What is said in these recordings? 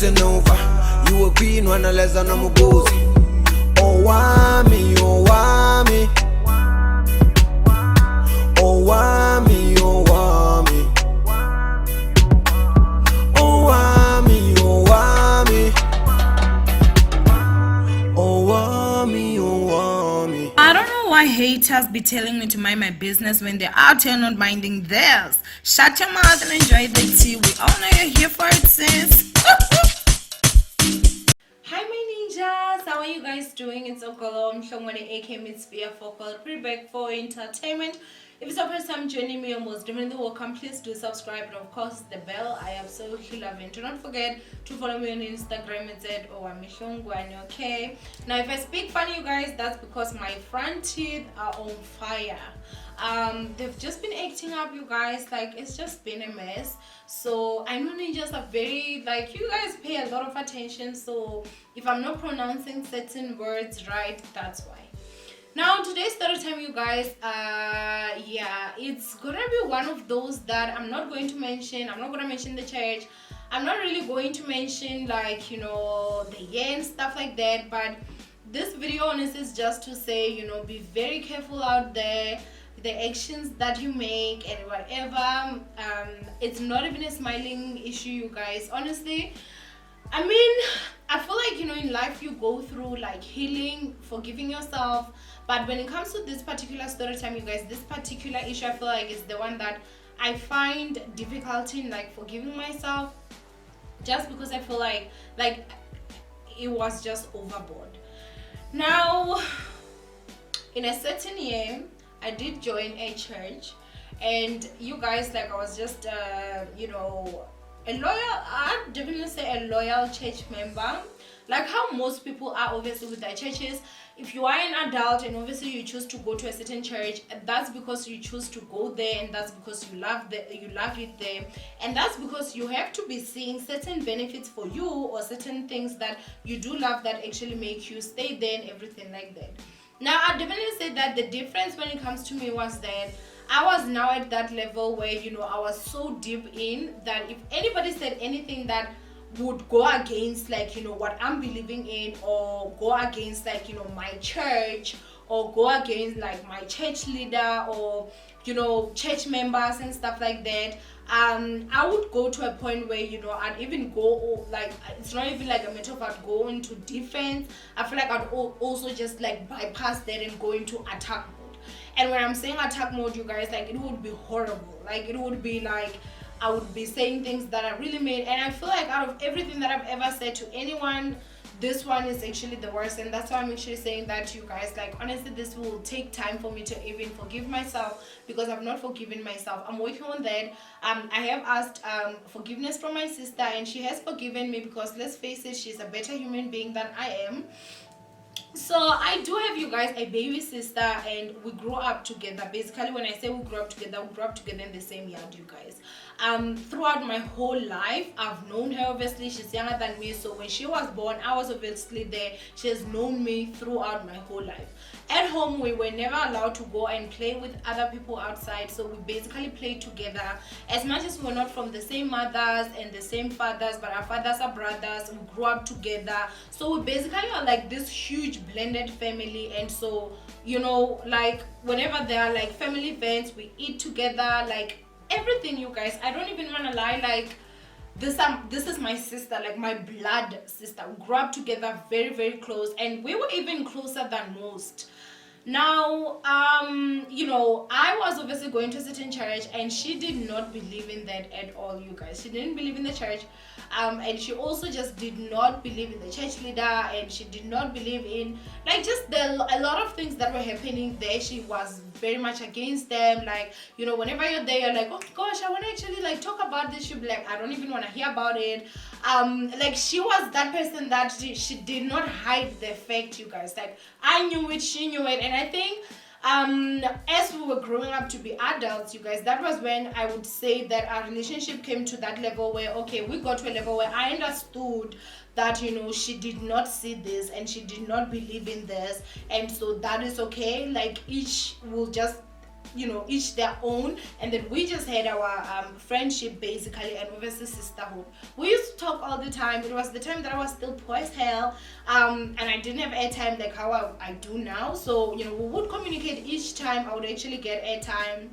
listen over. You a queen when I less than I'm a gozy. Owamie, Owamie. Owamie, Owamie. Owamie, Owamie. Owamie, Owamie. I don't know why haters be telling me to mind my business when they're out here not minding theirs. Shut your mouth and enjoy the tea. We all know you're here for it, sis. Hi my ninjas, how are you guys doing? It's Okolo, I'm Shongwane aka Miss Via Focal, back for entertainment. If it's your first time joining me, you're most definitely welcome. Please do subscribe and of course the bell. I absolutely love it. Do not forget to follow me on Instagram. It's at Owamie, okay? Now if I speak funny, you guys, that's because my front teeth are on fire. They've just been acting up, you guys. Like, it's just been a mess. So I know ninjas are very, like, you guys pay a lot of attention, so if I'm not pronouncing certain words right, that's why. Now today's story time, you guys, yeah, it's gonna be one of those that I'm not going to mention. I'm not gonna mention the church. I'm not really going to mention, like, you know, the year and stuff like that. But this video honestly is just to say, you know, be very careful out there, the actions that you make and whatever. It's not even a smiling issue, you guys, honestly. I mean, I feel like, you know, in life you go through like healing, forgiving yourself, but when it comes to this particular story time, you guys, this particular issue, I feel like it's the one that I find difficulty in, like, forgiving myself, just because I feel like it was just overboard. Now, in a certain year, I did join a church, and you guys, like, I was just you know, a loyal, I'd definitely say a loyal church member, like how most people are obviously with their churches. If you are an adult and obviously you choose to go to a certain church, that's because you choose to go there, and that's because you love it there, and that's because you have to be seeing certain benefits for you, or certain things that you do love that actually make you stay there and everything like that. Now I definitely say that the difference when it comes to me was that I was now at that level where, you know, I was so deep in that if anybody said anything that would go against, like, you know, what I'm believing in, or go against, like, you know, my church, or go against like my church leader, or, you know, church members and stuff like that, I would go to a point where, you know, I'd even go, like, it's not even like a matter of I'd go into defense. I feel like I'd also just like bypass that and go into attack mode. And when I'm saying attack mode, you guys, like, it would be horrible. Like, it would be like I would be saying things that I really mean. And I feel like out of everything that I've ever said to anyone, this one is actually the worst. And that's why I'm actually saying that to you guys. Like, honestly, this will take time for me to even forgive myself, because I've not forgiven myself. I'm working on that. I have asked forgiveness from my sister, and she has forgiven me, because let's face it, she's a better human being than I am. So I do have, you guys, a baby sister, and we grew up together. Basically, when I say we grew up together in the same yard, you guys. Throughout my whole life, I've known her. Obviously, she's younger than me, so when she was born, I was obviously there. She has known me throughout my whole life. At home, we were never allowed to go and play with other people outside, so we basically played together. As much as we're not from the same mothers and the same fathers, but our fathers are brothers, we grew up together. So we basically are like this huge blended family. And so, you know, like, whenever there are like family events, we eat together, like everything, you guys. I don't even want to lie, like, this is my sister, like my blood sister. We grew up together, very, very close, and we were even closer than most. Now, you know, I was obviously going to a certain church, and she did not believe in that at all, you guys. She didn't believe in the church, and she also just did not believe in the church leader, and she did not believe in, like, just a lot of things that were happening there. She was very much against them. Like, you know, whenever you're there, you're like, oh gosh, I want to actually like talk about this. She'll be like, I don't even want to hear about it. Like, she was that person that she did not hide the fact, you guys. Like, I knew it, she knew it. And I think as we were growing up to be adults, you guys, that was when I would say that our relationship came to that level where, okay, we got to a level where I understood that, you know, she did not see this and she did not believe in this, and so that is okay. Like, each will just, you know, each their own. And then we just had our friendship basically, and obviously sisterhood. We used talk all the time. It was the time that I was still poor as hell, and I didn't have airtime like how I do now. So we would communicate each time I would actually get airtime.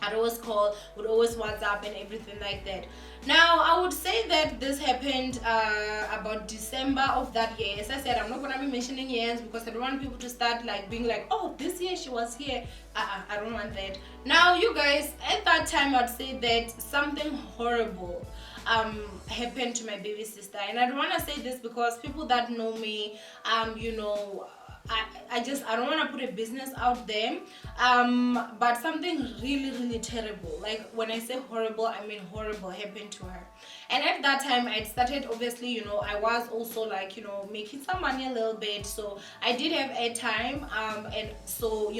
I'd always call, would always WhatsApp and everything like that. Now, I would say that this happened about December of that year. As I said, I'm not going to be mentioning years because I don't want people to start like being like, oh, this year she was here. I don't want that. Now, you guys, at that time, I'd say that something horrible happened to my baby sister. And I don't want to say this because people that know me, I don't want to put a business out there, but something really terrible, like when I say horrible, I mean horrible, happened to her. And at that time I started, obviously, I was also like, making some money a little bit, so I did have airtime, and so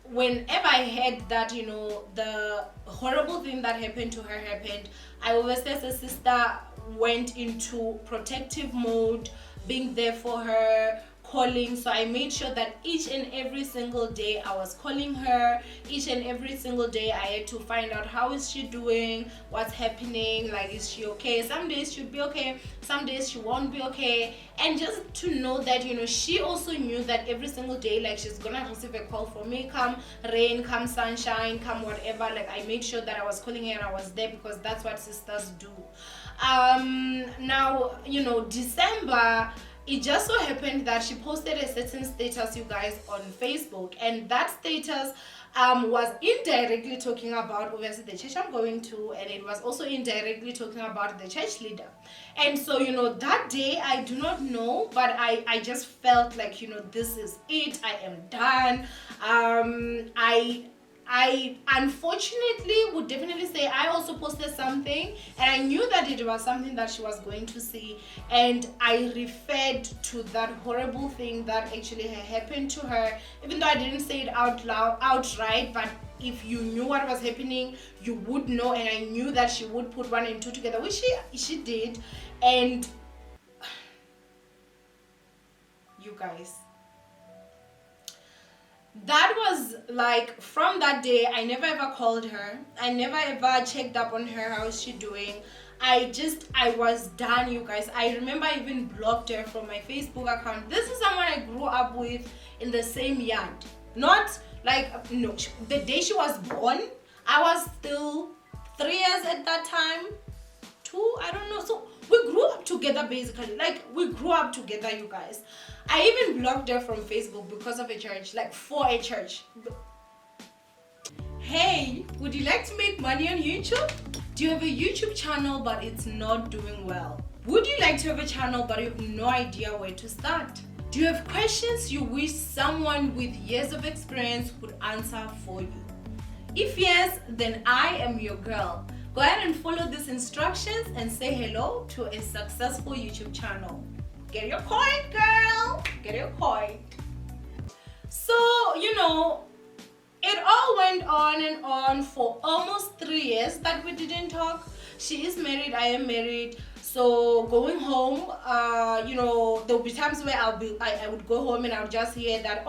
whenever I heard that the horrible thing that happened to her happened, I obviously as a sister went into protective mode, being there for her, calling. So I made sure that each and every single day I was calling her. Each and every single day I had to find out how is she doing, what's happening, like is she okay. Some days she'd be okay, some days she won't be okay. And just to know that she also knew that every single day, like, she's gonna receive a call from me, come rain, come sunshine, come whatever. Like, I made sure that I was calling her and I was there because that's what sisters do. Now December, it just so happened that she posted a certain status, you guys, on Facebook, and that status was indirectly talking about, obviously, the church I'm going to, and it was also indirectly talking about the church leader. And so that day, I do not know, but I just felt like this is it, I am done. I unfortunately would definitely say I also posted something, and I knew that it was something that she was going to see, and I referred to that horrible thing that actually had happened to her, even though I didn't say it outright, but if you knew what was happening, you would know. And I knew that she would put one and two together, which she did. And you guys, that was like, from that day I never ever called her, I never ever checked up on her, how is she doing. I was done, you guys. I remember I even blocked her from my Facebook account. This is someone I grew up with in the same yard, not like, no, the day she was born I was still 3 years at that time, 2, I don't know. So we grew up together, basically. Like, we grew up together, you guys. I even blocked her from Facebook because of a church, like for a church. Hey, would you like to make money on YouTube? Do you have a YouTube channel but it's not doing well? Would you like to have a channel but you have no idea where to start? Do you have questions you wish someone with years of experience would answer for you? If yes, then I am your girl. Go ahead and follow these instructions and say hello to a successful YouTube channel. Get your coin, girl! Get your coin. So, it all went on and on for almost 3 years that we didn't talk. She is married, I am married. So going home, there'll be times where I would go home and I would just hear that,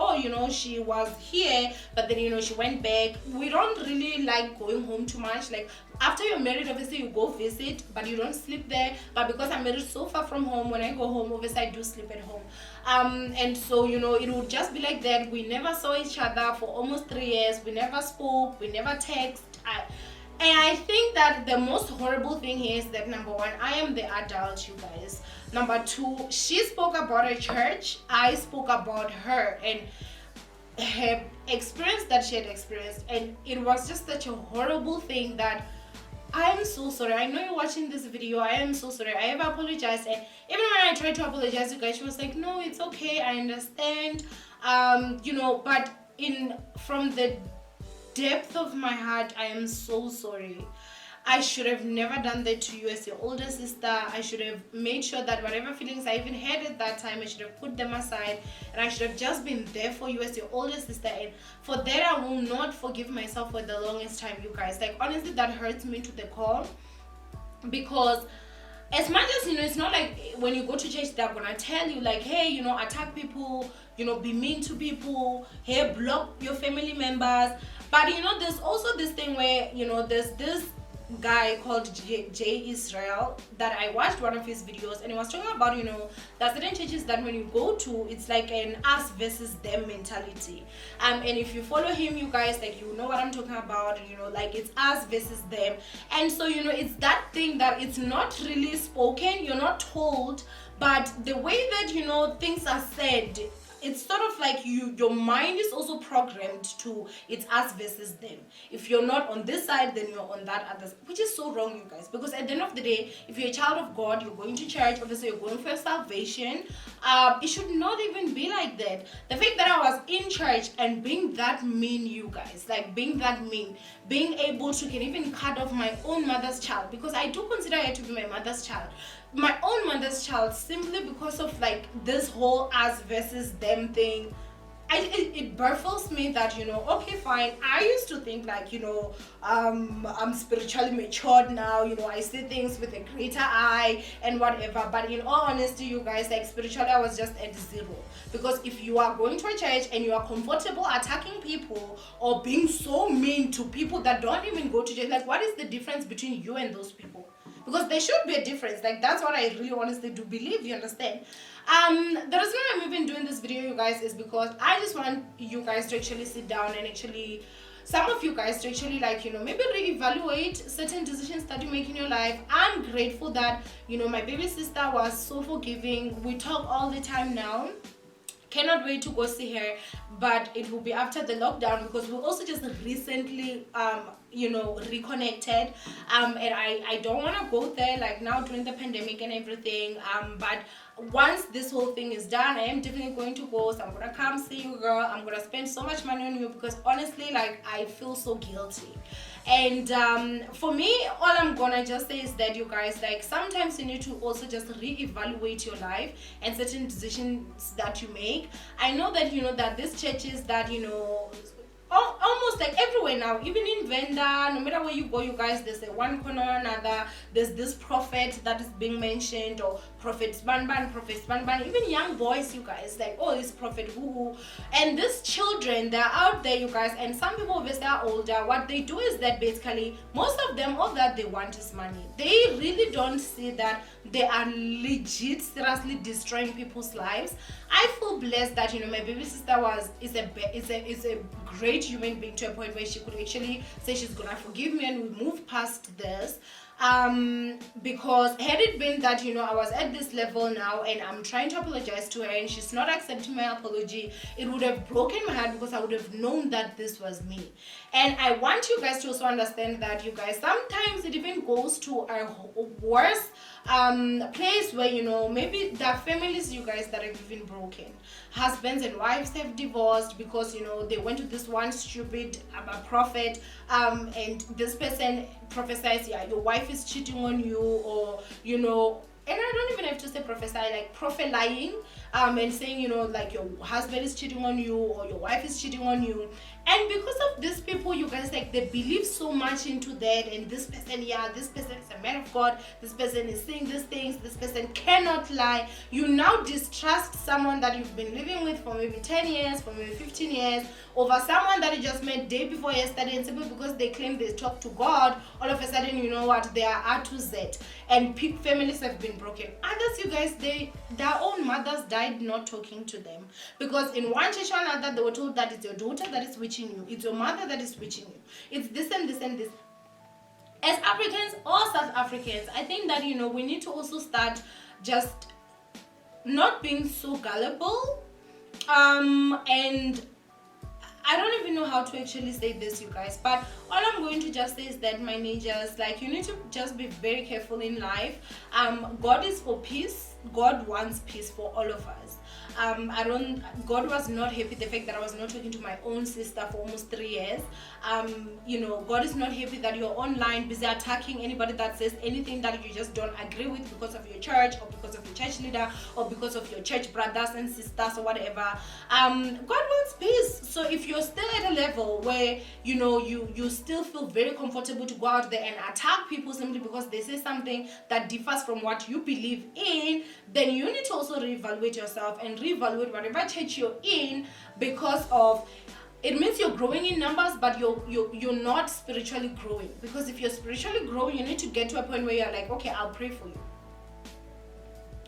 she was here, but then, she went back. We don't really like going home too much. Like, after you're married, obviously you go visit, but you don't sleep there. But because I'm married so far from home, when I go home, obviously I do sleep at home. And so, it would just be like that. We never saw each other for almost 3 years. We never spoke, we never texted. And I think that the most horrible thing here is that, number one, I am the adult, you guys. Number two, she spoke about her church, I spoke about her and her experience that she had experienced. And it was just such a horrible thing that I am so sorry. I know you're watching this video. I am so sorry. I have apologized. And even when I tried to apologize to you guys, she was like, no, it's okay. I understand. But from the depth of my heart, I am so sorry. I should have never done that to you as your older sister. I should have made sure that whatever feelings I even had at that time, I should have put them aside, and I should have just been there for you as your older sister. And for that, I will not forgive myself for the longest time, you guys. Like, honestly, that hurts me to the core, because as much as it's not like when you go to church they're gonna tell you like, hey, attack people, be mean to people, hey, block your family members. But there's also this thing where there's this guy called J Israel that I watched one of his videos, and he was talking about, there are certain churches that when you go to, it's like an us versus them mentality. And if you follow him, you guys, like, you know what I'm talking about, like it's us versus them. And so, it's that thing that it's not really spoken, you're not told, but the way that, things are said, it's sort of like your mind is also programmed to it's us versus them. If you're not on this side, then you're on that other side, which is so wrong, you guys, because at the end of the day, if you're a child of God, you're going to church, obviously you're going for your salvation. It should not even be like that. The fact that I was in church and being that mean, you guys, like being that mean, being able to can even cut off my own mother's child, because I do consider her to be my mother's child, my own mother's child, simply because of like this whole us versus them thing. It baffles me that, okay, fine, I used to think like, I'm spiritually matured now, I see things with a greater eye and whatever, but in all honesty, you guys, like spiritually I was just at zero. Because if you are going to a church and you are comfortable attacking people or being so mean to people that don't even go to church, like what is the difference between you and those people? Because there should be a difference. Like that's what I really honestly do believe, you understand? The reason I'm even doing this video, you guys, is because I just want you guys to actually sit down and actually, some of you guys to actually, like, maybe reevaluate certain decisions that you make in your life. I'm grateful that, my baby sister was so forgiving. We talk all the time now. Cannot wait to go see her, but it will be after the lockdown, because we also just recently reconnected, and I don't want to go there like now during the pandemic and everything, but once this whole thing is done, I am definitely going to go. So I'm gonna come see you, girl. I'm gonna spend so much money on you, because honestly, like, I feel so guilty. And for me, all I'm gonna just say is that, you guys, like, sometimes you need to also just reevaluate your life and certain decisions that you make. I know that that these churches that almost like everywhere now, even in Venda, no matter where you go, you guys, there's a one corner or another, there's this prophet that is being mentioned, or prophet Spanban, even young boys, you guys, like, oh, this prophet who, and these children, they're out there, you guys, and some people obviously are older. What they do is that basically, most of them, all that they want is money. They really don't see that they are legit seriously destroying people's lives. I feel blessed that my baby sister is a great human being, to a point where she could actually say she's gonna forgive me and we move past this. Because had it been that I was at this level now and I'm trying to apologize to her and she's not accepting my apology, it would have broken my heart, because I would have known that this was me. And I want you guys to also understand that, you guys, sometimes it even goes to a worse place where maybe there are families, you guys, that have even broken. Husbands and wives have divorced because they went to this one stupid prophet, and this person prophesies, yeah, your wife is cheating on you, or and I don't even have to say prophesy, like prophet lying, and saying like your husband is cheating on you or your wife is cheating on you. And because of these people, you guys, like, they believe so much into that, and this person is a man of God, this person is saying these things, this person cannot lie. You now distrust someone that you've been living with for maybe 10 years, for maybe 15 years, over someone that you just met day before yesterday, and simply because they claim they talk to God, all of a sudden, you know what, they are R to Z, and families have been broken. Others, you guys, their own mothers died not talking to them, because in one church or another, they were told that it's your daughter that is witching you, it's your mother that is witching you, it's this and this and this. As Africans or South Africans, I think that we need to also start just not being so gullible, and I don't even know how to actually say this, you guys, but all I'm going to just say is that, my ninjas, like, you need to just be very careful in life. God is for peace. God wants peace for all of us. God was not happy the fact that I was not talking to my own sister for almost 3 years. God is not happy that you're online busy attacking anybody that says anything that you just don't agree with because of your church, or because of your church leader, or because of your church brothers and sisters, or whatever. God wants peace. So if you're still at a level where you still feel very comfortable to go out there and attack people simply because they say something that differs from what you believe in, then you need to also reevaluate yourself and reevaluate whatever church you're in, because of it means you're growing in numbers, but you're not spiritually growing. Because if you're spiritually growing, you need to get to a point where you're like, okay, I'll pray for you.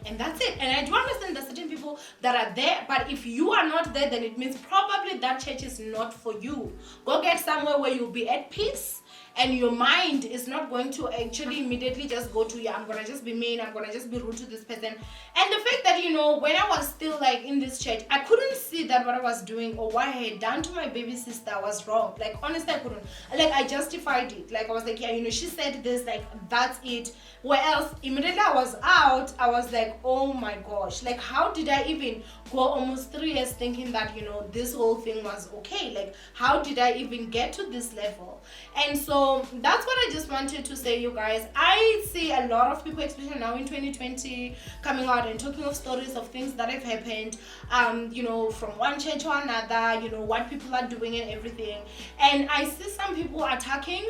And that's it. And I do understand that certain people that are there, but if you are not there, then it means probably that church is not for you. Go get somewhere where you'll be at peace, and your mind is not going to actually immediately just go to, yeah, I'm gonna just be mean, I'm gonna just be rude to this person. And the fact that, when I was still like in this church, I couldn't see that what I was doing or what I had done to my baby sister was wrong. Like, honestly, I couldn't. Like, I justified it. Like, I was like, yeah, she said this, like, that's it. Where else, immediately I was out, I was like, oh my gosh, like, how did I even go almost 3 years thinking that, this whole thing was okay? Like, how did I even get to this level? And so that's what I just wanted to say, you guys. I see a lot of people, especially now in 2020, coming out and talking of stories of things that have happened, from one church to another, what people are doing and everything. And I see some people attacking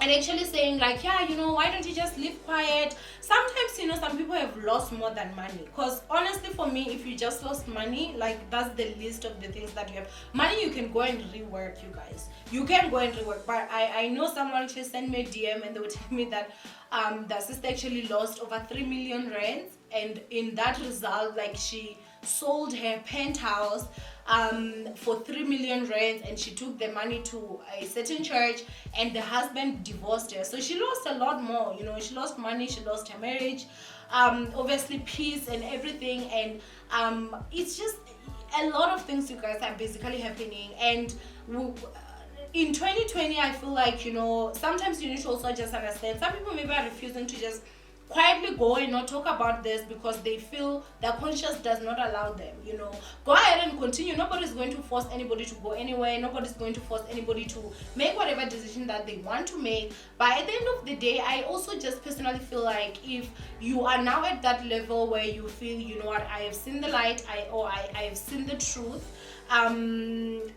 and actually saying like, yeah, why don't you just live quiet? Sometimes, some people have lost more than money. Because honestly, for me, if you just lost money, like, that's the least of the things that you have. Money, you can go and rework, you guys. You can go and rework. But I know someone actually sent me a DM and they would tell me that their sister actually lost over 3 million rands. And in that result, like, she sold her penthouse for 3 million rands, and she took the money to a certain church, and the husband divorced her. So she lost a lot more. She lost money, she lost her marriage, obviously peace and everything. And it's just a lot of things, you guys, are basically happening. And in 2020, I feel like, sometimes you need to also just understand, some people maybe are refusing to just quietly go and not talk about this because they feel their conscience does not allow them. Go ahead and continue. Nobody's going to force anybody to go anywhere. Nobody's going to force anybody to make whatever decision that they want to make. But at the end of the day, I also just personally feel like if you are now at that level where you feel, I have seen the light, I have seen the truth,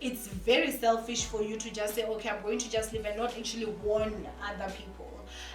it's very selfish for you to just say, okay, I'm going to just live and not actually warn other people.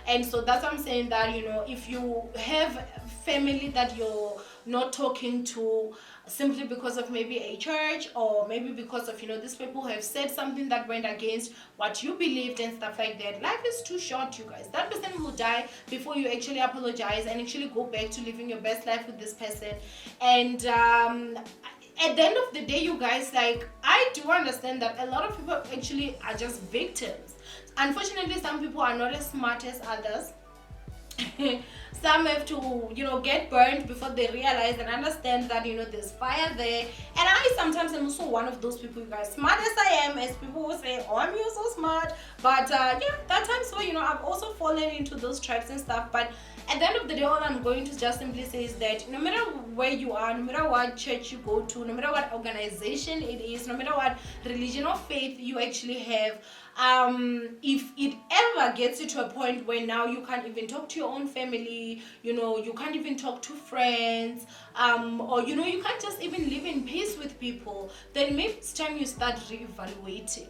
And so that's what I'm saying, that if you have family that you're not talking to simply because of maybe a church, or maybe because of these people who have said something that went against what you believed and stuff like that, life is too short, you guys. That person will die before you actually apologize and actually go back to living your best life with this person. And at the end of the day, you guys, like, I do understand that a lot of people actually are just victims. Unfortunately, some people are not as smart as others. Some have to, get burned before they realize and understand that, there's fire there. And I sometimes am also one of those people, you guys. Smart as I am, as people will say, oh, I'm so smart. But that time, so, I've also fallen into those traps and stuff. But at the end of the day, all I'm going to just simply say is that no matter where you are, no matter what church you go to, no matter what organization it is, no matter what religion or faith you actually have, if it ever gets you to a point where now you can't even talk to your own family, you can't even talk to friends, or you can't just even live in peace with people, then maybe it's time you start reevaluating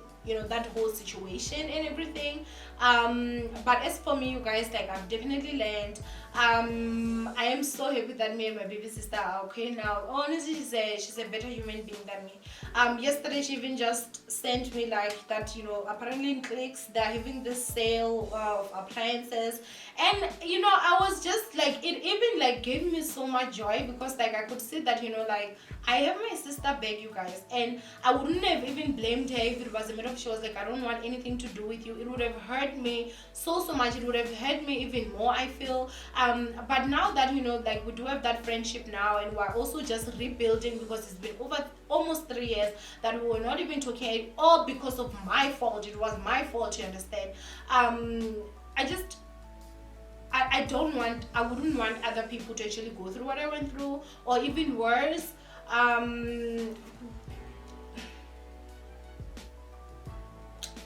that whole situation and everything. But as for me, you guys, like, I've definitely learned. I am so happy that me and my baby sister are okay now. Honestly, she's a better human being than me. Yesterday she even just sent me like that, apparently in Clicks they're having this sale of appliances, and I was just like, it even like gave me so much joy, because like I could see that like I have my sister back, you guys, and I wouldn't have even blamed her if it was a matter of she was like, I don't want anything to do with you. It would have hurt me so much. It would have hurt me even more, I feel. But now that like we do have that friendship now, and we're also just rebuilding, because it's been over almost 3 years that we were not even talking at all because of my fault. It was my fault, you understand. I wouldn't want other people to actually go through what I went through, or even worse.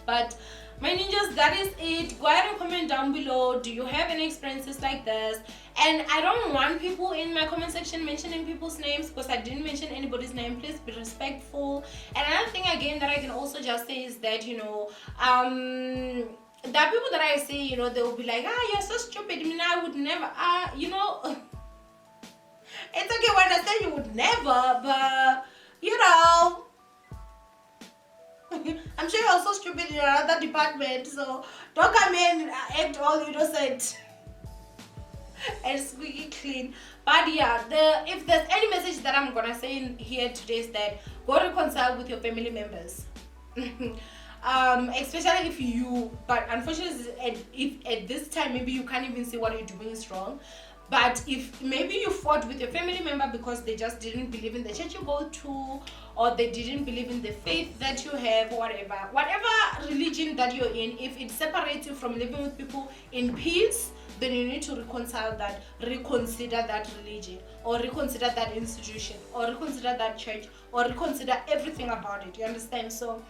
But my ninjas, that is it. Go ahead and comment down below. Do you have any experiences like this? And I don't want people in my comment section mentioning people's names, because I didn't mention anybody's name. Please be respectful. And another thing again that I can also just say is that there are people that I see, they will be like, you're so stupid. I mean, I would never, it's okay when I say you would never, but I'm sure you're also stupid in another department, so don't come in and act all innocent and squeaky clean. But yeah, if there's any message that I'm gonna say in here today is that go reconcile with your family members. Especially if you, but unfortunately if at this time maybe you can't even see what you're doing is wrong. But if maybe you fought with your family member because they just didn't believe in the church you go to, or they didn't believe in the faith that you have, whatever religion that you're in, if it separates you from living with people in peace, then you need to reconsider that religion, or reconsider that institution, or reconsider that church, or reconsider everything about it. You understand? So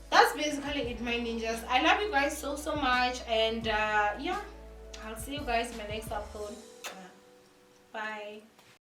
that's basically it, my ninjas. I love you guys so much, and yeah, I'll see you guys in my next upload. Bye.